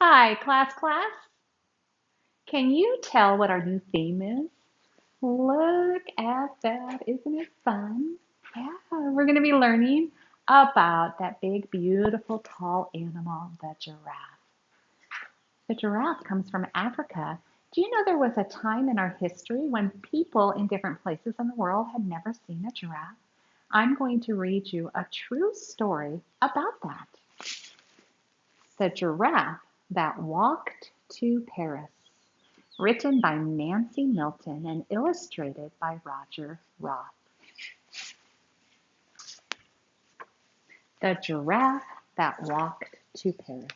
Hi, class. Can you tell what our new theme is? Look at that. Isn't it fun? Yeah, we're going to be learning about that big, beautiful, tall animal, the giraffe. The giraffe comes from Africa. Do you know there was a time in our history when people in different places in the world had never seen a giraffe? I'm going to read you a true story about that. The giraffe that walked to Paris. Written by Nancy Milton and illustrated by Roger Roth. The Giraffe That Walked to Paris.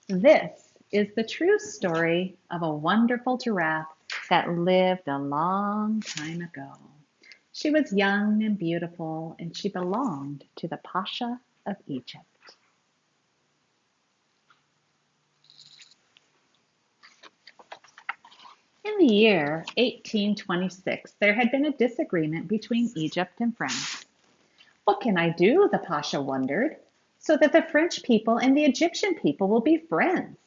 This is the true story of a wonderful giraffe that lived a long time ago. She was young and beautiful, and she belonged to the Pasha of Egypt. In the year 1826, there had been a disagreement between Egypt and France. What can I do, the Pasha wondered, so that the French people and the Egyptian people will be friends?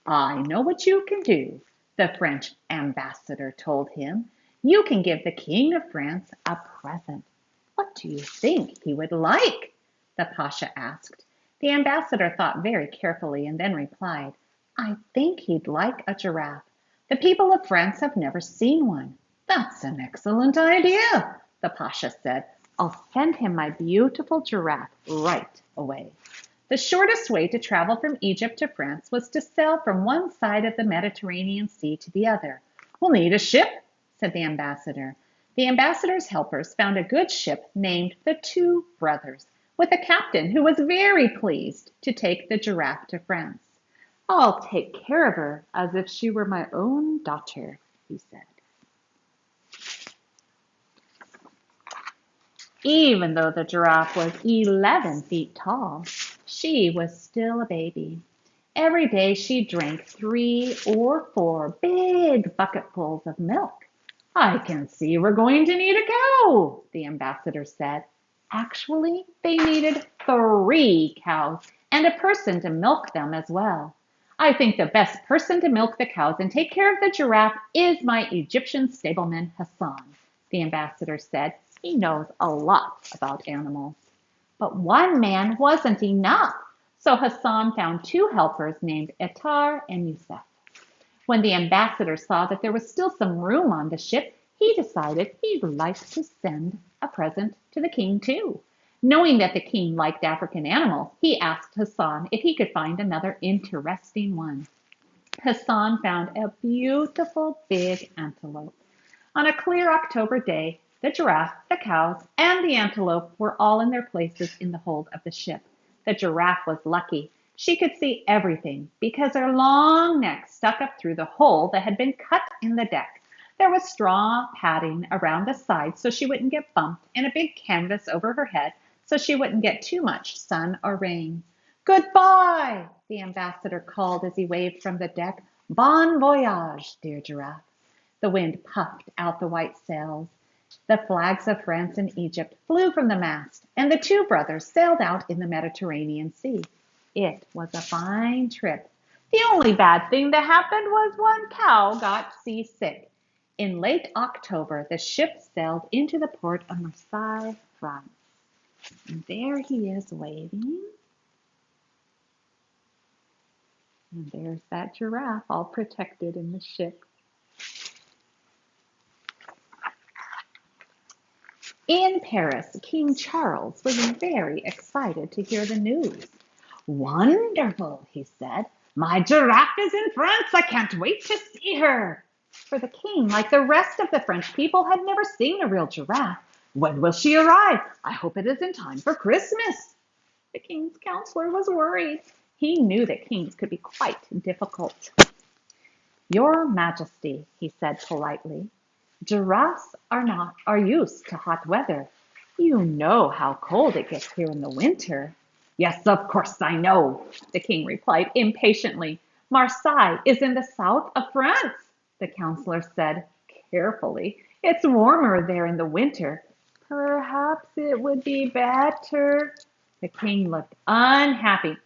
I know what you can do, the French ambassador told him. You can give the King of France a present. What do you think he would like? The Pasha asked. The ambassador thought very carefully and then replied, I think he'd like a giraffe. The people of France have never seen one. That's an excellent idea, the Pasha said. I'll send him my beautiful giraffe right away. The shortest way to travel from Egypt to France was to sail from one side of the Mediterranean Sea to the other. We'll need a ship, said the ambassador. The ambassador's helpers found a good ship named the Two Brothers, with a captain who was very pleased to take the giraffe to France. I'll take care of her as if she were my own daughter, he said. Even though the giraffe was 11 feet tall, she was still a baby. Every day she drank 3 or 4 big bucketfuls of milk. I can see we're going to need a cow, the ambassador said. Actually, they needed 3 cows and a person to milk them as well. I think the best person to milk the cows and take care of the giraffe is my Egyptian stableman Hassan, the ambassador said. He knows a lot about animals. But one man wasn't enough, so Hassan found 2 helpers named Etar and Yusef. When the ambassador saw that there was still some room on the ship, he decided he'd like to send a present to the king too. Knowing that the king liked African animals, he asked Hassan if he could find another interesting one. Hassan found a beautiful big antelope. On a clear October day, the giraffe, the cows, and the antelope were all in their places in the hold of the ship. The giraffe was lucky. She could see everything because her long neck stuck up through the hole that had been cut in the deck. There was straw padding around the sides so she wouldn't get bumped, and a big canvas over her head so she wouldn't get too much sun or rain. Goodbye, the ambassador called as he waved from the deck. Bon voyage, dear giraffe. The wind puffed out the white sails. The flags of France and Egypt flew from the mast, and the 2 brothers sailed out in the Mediterranean Sea. It was a fine trip. The only bad thing that happened was one cow got seasick. In late October, the ship sailed into the port of Marseille, France. And there he is waiting. And there's that giraffe all protected in the ship. In Paris, King Charles was very excited to hear the news. Wonderful, he said. My giraffe is in France. I can't wait to see her. For the king, like the rest of the French people, had never seen a real giraffe. When will she arrive? I hope it is in time for Christmas. The king's counselor was worried. He knew that kings could be quite difficult. Your Majesty, he said politely, giraffes are used to hot weather. You know how cold it gets here in the winter. Yes, of course I know, the king replied impatiently. Marseille is in the south of France, the counselor said carefully. It's warmer there in the winter. Perhaps it would be better. The king looked unhappy.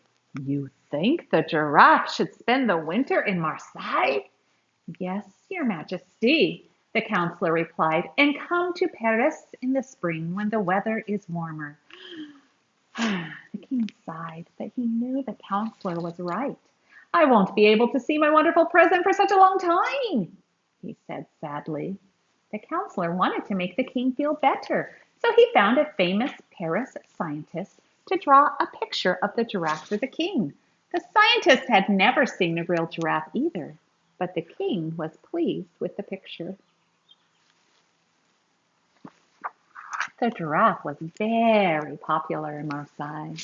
You think the giraffe should spend the winter in Marseille? Yes, Your Majesty, the counselor replied, and come to Paris in the spring when the weather is warmer. The king sighed, but he knew the counselor was right. I won't be able to see my wonderful present for such a long time, he said sadly. The counselor wanted to make the king feel better, so he found a famous Paris scientist to draw a picture of the giraffe for the king. The scientist had never seen a real giraffe either, but the king was pleased with the picture. The giraffe was very popular in Marseille.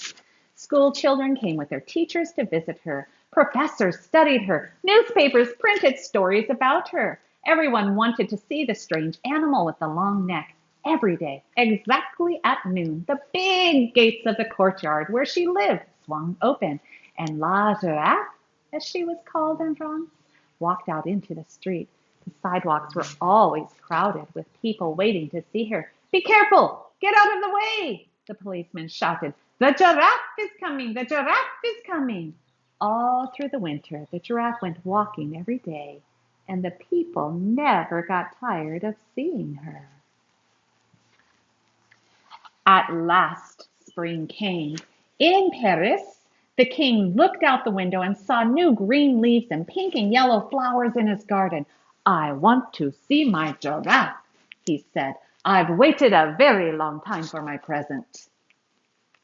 School children came with their teachers to visit her. Professors studied her. Newspapers printed stories about her. Everyone wanted to see the strange animal with the long neck. Every day, exactly at noon, the big gates of the courtyard where she lived swung open, and La Giraffe, as she was called in France, walked out into the street. The sidewalks were always crowded with people waiting to see her. Be careful! Get out of the way! The policeman shouted. The giraffe is coming! The giraffe is coming! All through the winter, the giraffe went walking every day, and the people never got tired of seeing her. At last, spring came. In Paris, the king looked out the window and saw new green leaves and pink and yellow flowers in his garden. I want to see my giraffe, he said. I've waited a very long time for my present.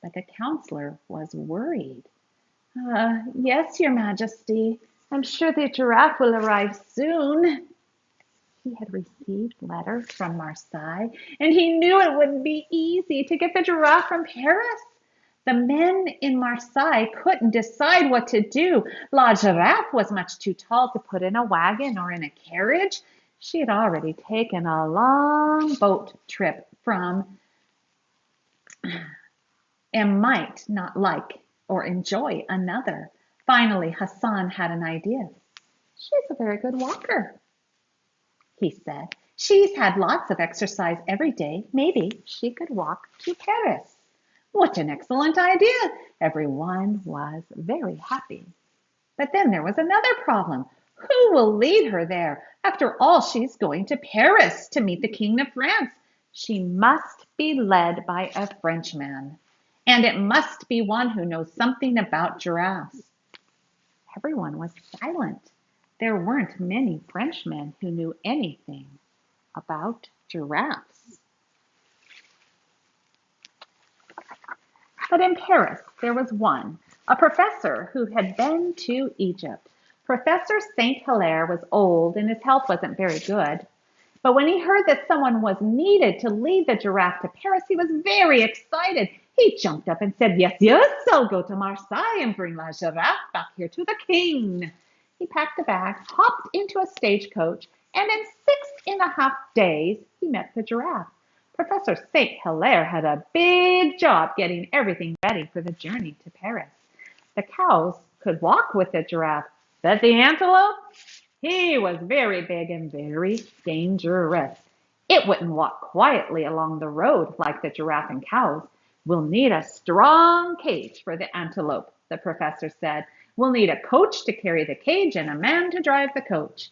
But the counselor was worried. Yes, Your Majesty. I'm sure the giraffe will arrive soon. He had received letters from Marseille, and he knew it wouldn't be easy to get the giraffe from Paris. The men in Marseille couldn't decide what to do. La Giraffe was much too tall to put in a wagon or in a carriage. She had already taken a long boat trip from and might not like or enjoy another. Finally, Hassan had an idea. She's a very good walker, he said. She's had lots of exercise every day. Maybe she could walk to Paris. What an excellent idea! Everyone was very happy. But then there was another problem. Who will lead her there? After all, she's going to Paris to meet the King of France. She must be led by a Frenchman, and it must be one who knows something about giraffes. Everyone was silent. There weren't many Frenchmen who knew anything about giraffes. But in Paris, there was one, a professor who had been to Egypt. Professor St. Hilaire was old and his health wasn't very good. But when he heard that someone was needed to lead the giraffe to Paris, he was very excited. He jumped up and said, yes, yes, I'll go to Marseille and bring La Giraffe back here to the king. He packed a bag, hopped into a stagecoach, and in 6.5 days, he met the giraffe. Professor St. Hilaire had a big job getting everything ready for the journey to Paris. The cows could walk with the giraffe, but the antelope, he was very big and very dangerous. It wouldn't walk quietly along the road like the giraffe and cows. We'll need a strong cage for the antelope, the professor said. We'll need a coach to carry the cage and a man to drive the coach.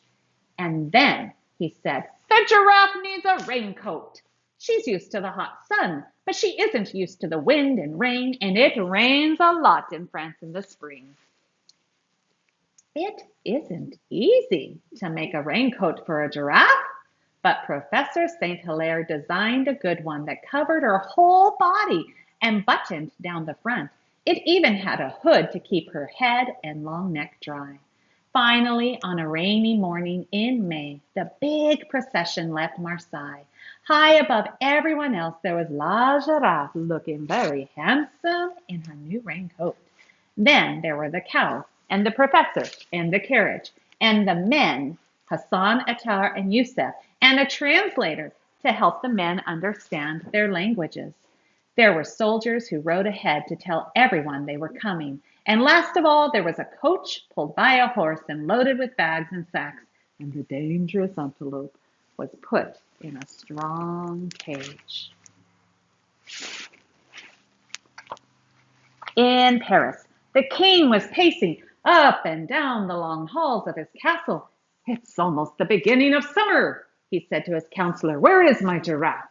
And then, he said, the giraffe needs a raincoat. She's used to the hot sun, but she isn't used to the wind and rain, and it rains a lot in France in the spring. It isn't easy to make a raincoat for a giraffe, but Professor St. Hilaire designed a good one that covered her whole body and buttoned down the front. It even had a hood to keep her head and long neck dry. Finally, on a rainy morning in May, the big procession left Marseille. High above everyone else, there was La Giraffe looking very handsome in her new raincoat. Then there were the cows and the professor and the carriage and the men, Hassan, Attar, and Youssef, and a translator to help the men understand their languages. There were soldiers who rode ahead to tell everyone they were coming. And last of all, there was a coach pulled by a horse and loaded with bags and sacks, and the dangerous antelope was put in a strong cage. In Paris, The king was pacing up and down the long halls of his castle. "It's almost the beginning of summer," he said to his counselor. "Where is my giraffe?"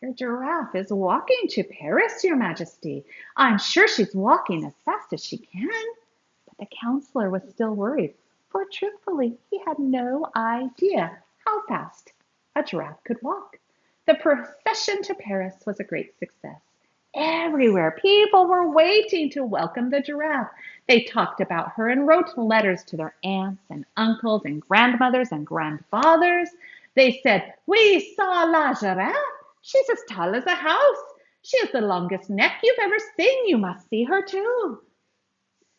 "Your giraffe is walking to Paris, your majesty. I'm sure she's walking as fast as she can." But the counselor was still worried, for truthfully, he had no idea how fast a giraffe could walk. The procession to Paris was a great success. Everywhere, people were waiting to welcome the giraffe. They talked about her and wrote letters to their aunts and uncles and grandmothers and grandfathers. They said, "We saw La Giraffe. She's as tall as a house. She has the longest neck you've ever seen. You must see her too."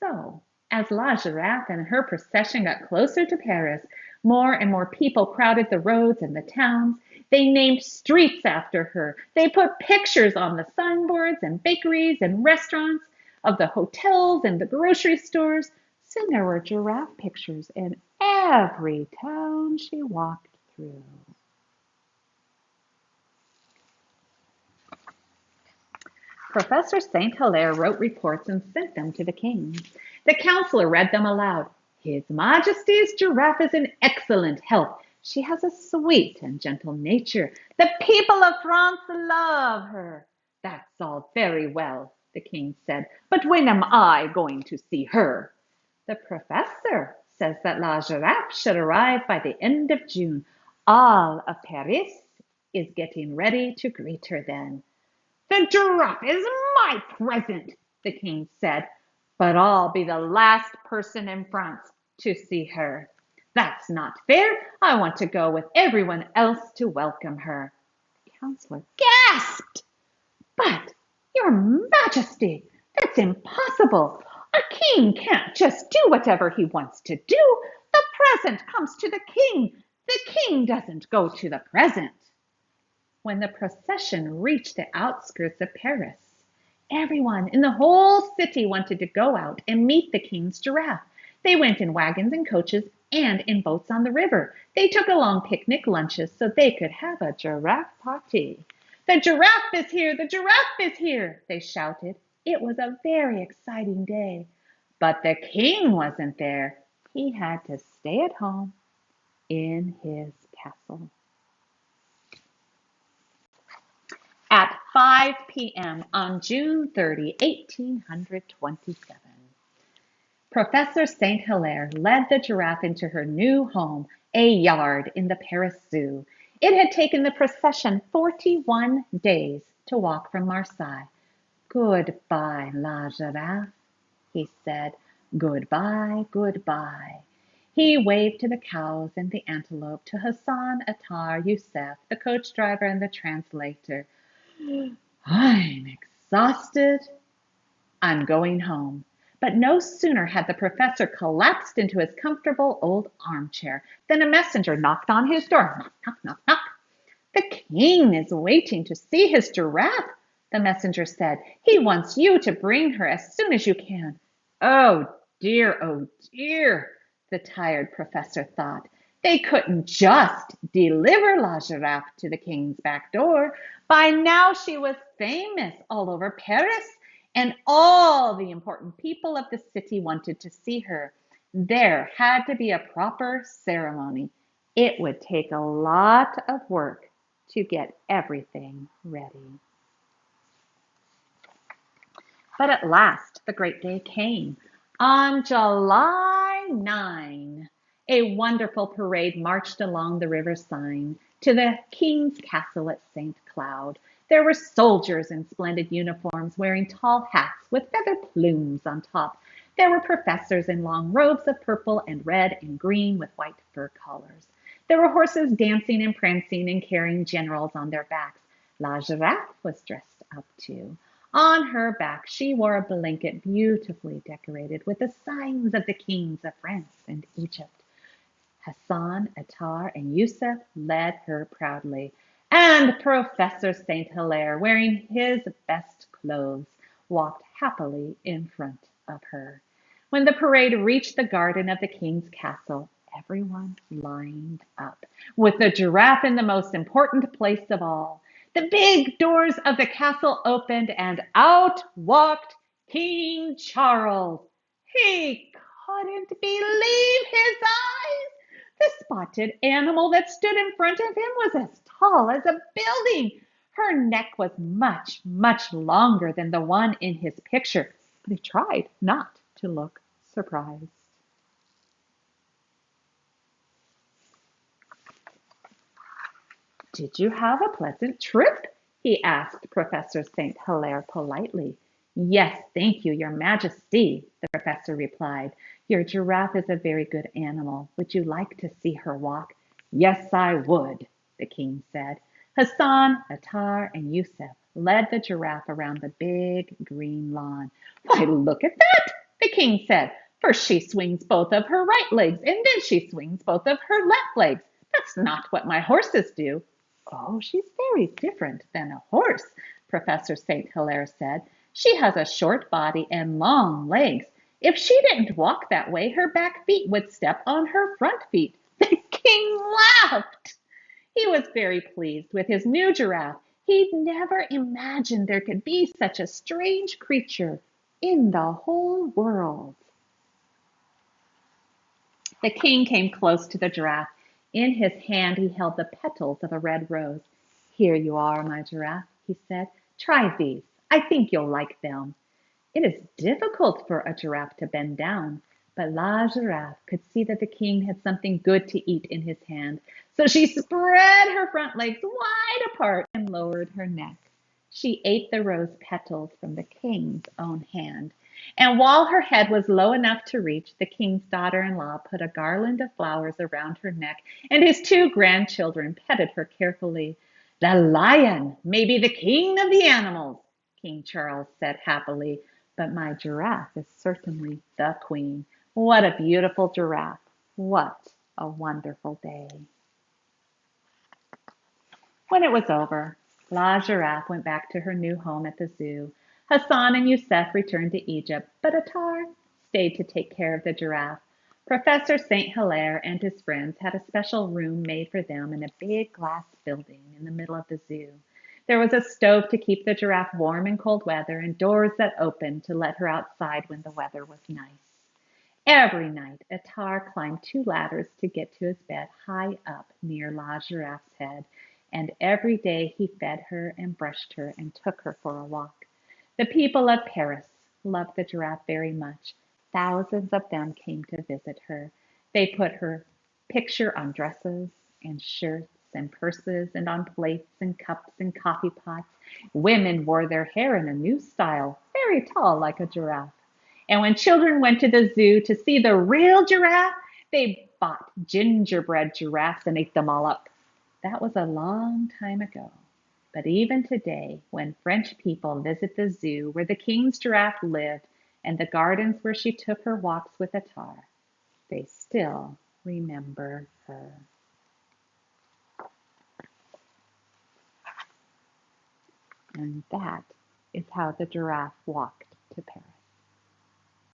So, as La Giraffe and her procession got closer to Paris, more and more people crowded the roads and the towns. They named streets after her. They put pictures on the signboards and bakeries and restaurants of the hotels and the grocery stores. Soon there were giraffe pictures in every town she walked through. Professor St. Hilaire wrote reports and sent them to the king. The counselor read them aloud. "His Majesty's giraffe is in excellent health. She has a sweet and gentle nature. The people of France love her." "That's all very well," the king said, "but when am I going to see her?" "The professor says that La Giraffe should arrive by the end of June. All of Paris is getting ready to greet her then." "The giraffe is my present," the king said, "but I'll be the last person in France to see her. That's not fair. I want to go with everyone else to welcome her." The counselor gasped. "But, your majesty, that's impossible. A king can't just do whatever he wants to do. The present comes to the king. The king doesn't go to the present." When the procession reached the outskirts of Paris, everyone in the whole city wanted to go out and meet the king's giraffe. They went in wagons and coaches and in boats on the river. They took along picnic lunches so they could have a giraffe party. "The giraffe is here! The giraffe is here!" they shouted. It was a very exciting day. But the king wasn't there. He had to stay at home in his castle. At 5 p.m. on June 30, 1827, Professor St. Hilaire led the giraffe into her new home, a yard in the Paris Zoo. It had taken the procession 41 days to walk from Marseille. "Goodbye, La Giraffe," he said. "Goodbye, goodbye." He waved to the cows and the antelope, to Hassan, Attar, Youssef, the coach driver, and the translator. "I'm exhausted. I'm going home." But no sooner had the professor collapsed into his comfortable old armchair than a messenger knocked on his door. Knock, knock, knock, knock. "The king is waiting to see his giraffe," the messenger said. "He wants you to bring her as soon as you can." Oh dear, the tired professor thought. They couldn't just deliver La Giraffe to the king's back door. By now she was famous all over Paris, and all the important people of the city wanted to see her. There had to be a proper ceremony. It would take a lot of work to get everything ready. But at last, the great day came. On July 9, a wonderful parade marched along the river Seine to the king's castle at St. Cloud. There were soldiers in splendid uniforms wearing tall hats with feather plumes on top. There were professors in long robes of purple and red and green with white fur collars. There were horses dancing and prancing and carrying generals on their backs. La Giraffe was dressed up too. On her back she wore a blanket beautifully decorated with the signs of the kings of France and Egypt. Hassan, Attar, and Youssef led her proudly, and Professor St. Hilaire, wearing his best clothes, walked happily in front of her. When the parade reached the garden of the king's castle, everyone lined up, with the giraffe in the most important place of all. The big doors of the castle opened, and out walked King Charles. He couldn't believe his eyes. The spotted animal that stood in front of him was as tall as a building. Her neck was much, much longer than the one in his picture, but he tried not to look surprised. Did you have a pleasant trip? He asked Professor St. Hilaire politely. Yes, thank you, Your Majesty, the professor replied. Your giraffe is a very good animal. Would you like to see her walk? Yes, I would, the king said. Hassan, Attar, and Yusuf led the giraffe around the big green lawn. Why, look at that, the king said. First she swings both of her right legs, and then she swings both of her left legs. That's not what my horses do. Oh, she's very different than a horse, Professor St. Hilaire said. She has a short body and long legs. If she didn't walk that way, her back feet would step on her front feet. The king laughed. He was very pleased with his new giraffe. He'd never imagined there could be such a strange creature in the whole world. The king came close to the giraffe. In his hand he held the petals of a red rose. Here you are, my giraffe, he said. Try these. I think you'll like them. It is difficult for a giraffe to bend down, but La Giraffe could see that the king had something good to eat in his hand. So she spread her front legs wide apart and lowered her neck. She ate the rose petals from the king's own hand. And while her head was low enough to reach, the king's daughter-in-law put a garland of flowers around her neck, and his two grandchildren petted her carefully. The lion may be the king of the animals, King Charles said happily, but my giraffe is certainly the queen. What a beautiful giraffe. What a wonderful day. When it was over, La Giraffe went back to her new home at the zoo. Hassan and Youssef returned to Egypt, but Attar stayed to take care of the giraffe. Professor St. Hilaire and his friends had a special room made for them in a big glass building in the middle of the zoo. There was a stove to keep the giraffe warm in cold weather and doors that opened to let her outside when the weather was nice. Every night, Attar climbed two ladders to get to his bed high up near La Giraffe's head, and every day he fed her and brushed her and took her for a walk. The people of Paris loved the giraffe very much. Thousands of them came to visit her. They put her picture on dresses and shirts and purses and on plates and cups and coffee pots. Women wore their hair in a new style, very tall like a giraffe. And when children went to the zoo to see the real giraffe, they bought gingerbread giraffes and ate them all up. That was a long time ago. But even today, when French people visit the zoo where the king's giraffe lived and the gardens where she took her walks with Attar, they still remember her. And that is how the giraffe walked to Paris.